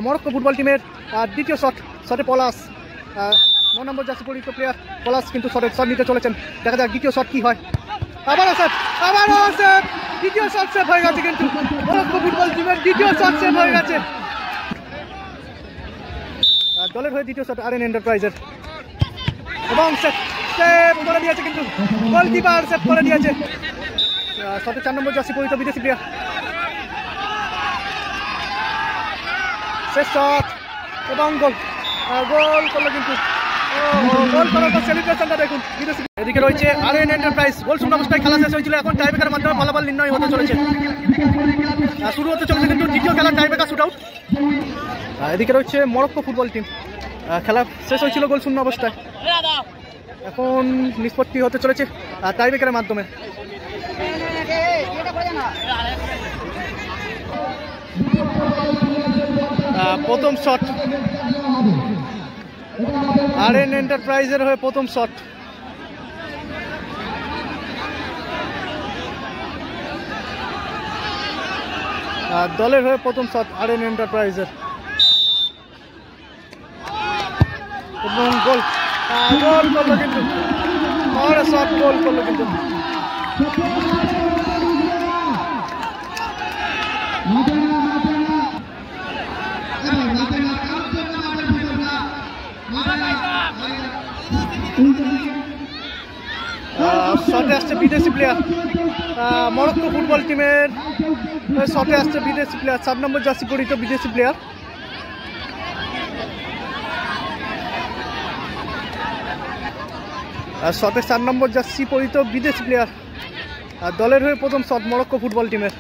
Morocco football টিমের দ্বিতীয় শটে পলাশ 9 নম্বর জার্সি পরিহিত প্লেয়ার পলাশ কিন্তু শট নিতে চলেছেন। দেখা যাক দ্বিতীয় শট কি হয়। আবারও সেভ দ্বিতীয় শট সেভ হয়ে গেছে কিন্তু মরক্কো ফুটবল টিমের দ্বিতীয় শট সেভ হয়ে গেছে। দলের হয়ে দ্বিতীয় শট আরএন এন্টারপ্রাইজের এবং সেভ করে দিয়েছে কিন্তু গোলকিপার সেভ করে দিয়েছে। শটে 4 নম্বর জার্সি পরিহিত বিদেশি প্লেয়ার। শেষ শট এবং গোল করলো কিন্তু গোল করার পর সেলিব্রেশনটা দেখুন বিদেশি। এদিকে রয়েছে আরএন এন্টারপ্রাইজ। গোল শূন্য অবস্থায় খেলা শেষ হয়েছিল, এখন টাইব্রেকারের মাধ্যমে ফলাফল নির্ণয় হতে চলেছে। শুরু হতে চলেছে কিন্তু দ্বিতীয় খেলার টাইব্রেকার শুট আউট। এদিকে রয়েছে মরক্কো ফুটবল টিম। খেলা শেষ হয়েছিল গোল শূন্য অবস্থায়, এখন নিষ্পত্তি হতে চলেছে টাইব্রেকারের মাধ্যমে। প্রথম শট আরএন এন্টারপ্রাইজের হয়ে প্রথম শট। দলের হয়ে প্রথম শট আরএন এন্টারপ্রাইজের এবং গোল করলো কিন্তু শট গোল করলো কিন্তু। শটে আসছে বিদেশি প্লেয়ার মরক্কো ফুটবল টিমের শটে আসছে বিদেশি প্লেয়ার 7 নম্বর জার্সি পরিহিত বিদেশি প্লেয়ার। শটে 4 নম্বর জার্সি পরিহিত বিদেশি প্লেয়ার। দলের হয়ে প্রথম শট মরক্কো ফুটবল টিমের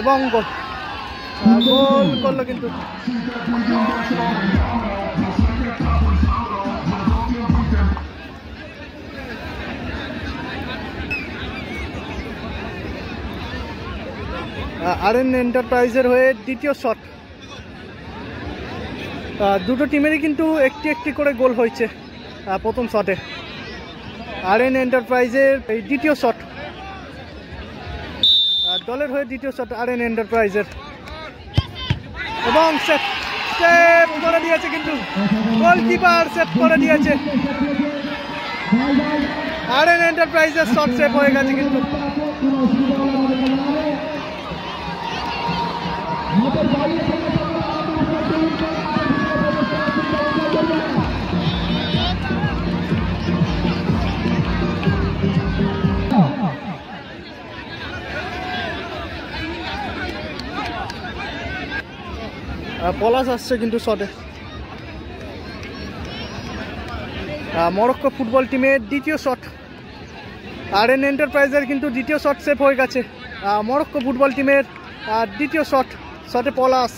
এবং গোল করলো কিন্তু। আরএন এন্টারপ্রাইজের হয়ে দ্বিতীয় শট। দুটো টিমেরই কিন্তু একটি করে গোল হয়েছে প্রথম শটে। আরএন এন্টারপ্রাইজের এই দ্বিতীয় শট, দলের হয়ে দ্বিতীয় শট আরএন এন্টারপ্রাইজের এবং সেভ করে দিয়েছে কিন্তু গোলকিপার সেভ করে দিয়েছে। আরএন এন্টারপ্রাইজের শট সেভ হয়ে গেছে কিন্তু। পলাশ আসছে কিন্তু শটে। মরক্কো ফুটবল টিমের দ্বিতীয় শট আরএন এন্টারপ্রাইজের কিন্তু দ্বিতীয় শট সেভ হয়ে গেছে। মরক্কো ফুটবল টিমের দ্বিতীয় শটে পলাশ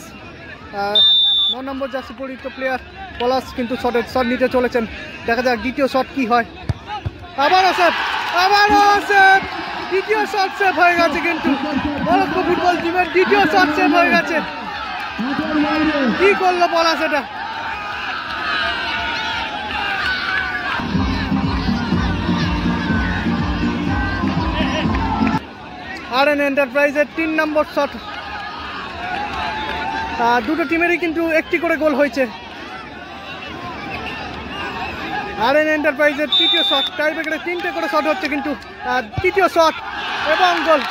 9 নম্বর জার্সি পরিহিত প্লেয়ার পলাশ কিন্তু শট নিতে চলেছেন। দেখা যাক দ্বিতীয় শট কি হয়। আবারও সেভ দ্বিতীয় শট সেভ হয়ে গেছে কিন্তু মরক্কো ফুটবল টিমের দ্বিতীয় শট সেভ হয়ে গেছে। কি করলো পলাশ এটা? আরএন এন্টারপ্রাইজের 3 নম্বর শট। দুটো টিমেরই কিন্তু একটি করে গোল হয়েছে। আরএন এন্টারপ্রাইজের তৃতীয় শট, টাইব্রেকারে 3টে করে শট হচ্ছে কিন্তু তৃতীয় শট এবং গোল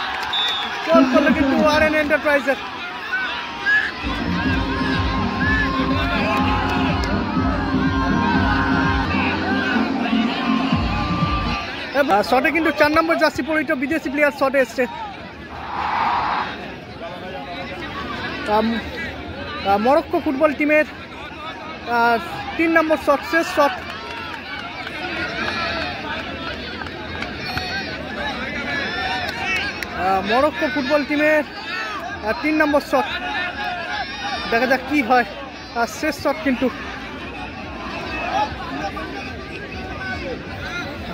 করলো কিন্তু আরএন এন্টারপ্রাইজের। শটে কিন্তু 4 নম্বর জার্সি পরিহিত বিদেশি প্লেয়ার শটে এসছে। মরক্কো ফুটবল টিমের 3 নম্বর শট, শেষ শট। মরক্কো ফুটবল টিমের 3 নম্বর শট, দেখা যাক কি হয়। শেষ শট কিন্তু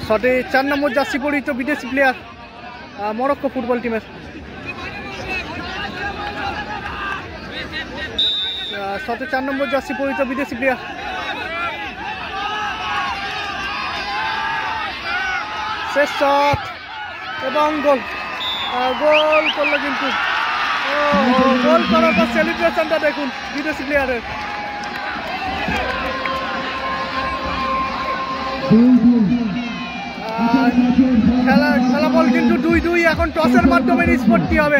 শটে 4 নম্বর জার্সি পরিহিত বিদেশি প্লেয়ার মরক্কো ফুটবল টিমের। শটে 4 নম্বর জার্সি পরিহিত বিদেশি প্লেয়ার। শেষ শট এবং গোল গোল করলো কিন্তু গোল করার পর সেলিব্রেশনটা দেখুন বিদেশি প্লেয়ারের। খেলাফল কিন্তু 2-2। এখন টসের মাধ্যমে নিষ্পত্তি হবে।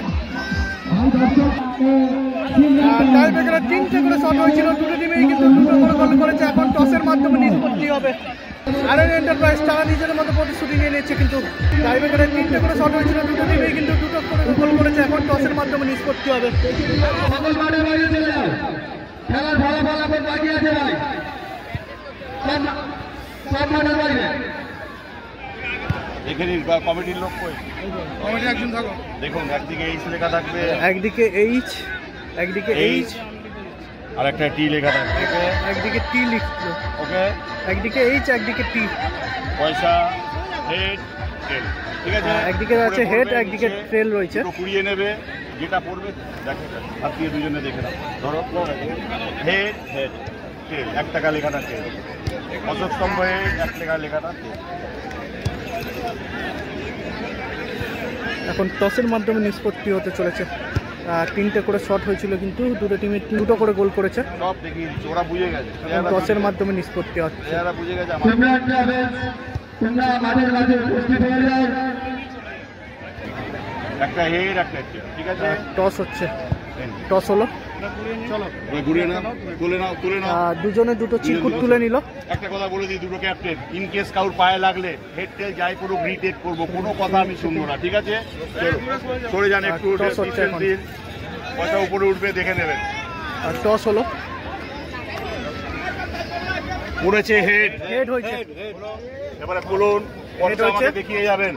টাই ব্রেকারে 3টে করে শট হয়েছিল, দুটো টিমেই কিন্তু 2টো করে গোল করেছে। এখন টসের মাধ্যমে নিষ্পত্তি হবে। আরএন এন্টারপ্রাইজ তারা নিজেদের মতো প্রতিশ্রুতি নিয়ে নিচ্ছে, কিন্তু টাই ব্রেকারে 3টে করে শট হয়েছিল, দুটো টিমেই কিন্তু 2টো করে গোল করেছে। এখন টসের মাধ্যমে নিষ্পত্তি হবে। কমিটির লোক কমিটি একজন থাকো, দেখুন একদিকে এইচ লেখা থাকবে, একদিকে এইচ আর একটা টি লেখা থাকবে, একদিকে টি লিখলো, ওকে, একদিকে এইচ একদিকে টি। পয়সা হেড টেল, ঠিক আছে, একদিকে আছে হেড একদিকে ট্রেল রয়েছে। কুড়িয়ে নেবে, যেটা পড়বে দেখে আপনি দুজনে দেখে নাও। ধরো হেড হেড টেল, 1 টাকা লেখাটা টেল, অশোক স্তম্ভ হেড 1 টাকা লেখাটা টেল। এখন টসের মাধ্যমে নিষ্পত্তি হতে চলেছে। 3টে করে শট হয়েছিল, কিন্তু দুটো টিমে 2টো করে গোল করেছে। সব দেখি ওরা বুঝে গেছে, টসের মাধ্যমে নিষ্পত্তি হচ্ছে। এরা বুঝে গেছে। একটা হেড একটা টেল, ঠিক আছে। টস হচ্ছে, টস হলো, চলো ঘুরিয়ে নাও, তুলে নাও, তুলে নাও। দুজনে দুটো চিরকুট তুলে নিল। একটা কথা বলে দিই, দুটো ক্যাপ্টেন, ইন কেস কাউর পায়ে লাগলে হেড টেল যাই করুক রিটেক করবো, কোনো কথা আমি শুনবো না, ঠিক আছে। সরে যান একটু, পয়সা উপরে উঠবে দেখে নেবেন। আর টস হলো, পড়েছে হেড, হেড হয়েছে। এবারে খুলুন, হেড হয়েছে, দেখিয়ে যাবেন।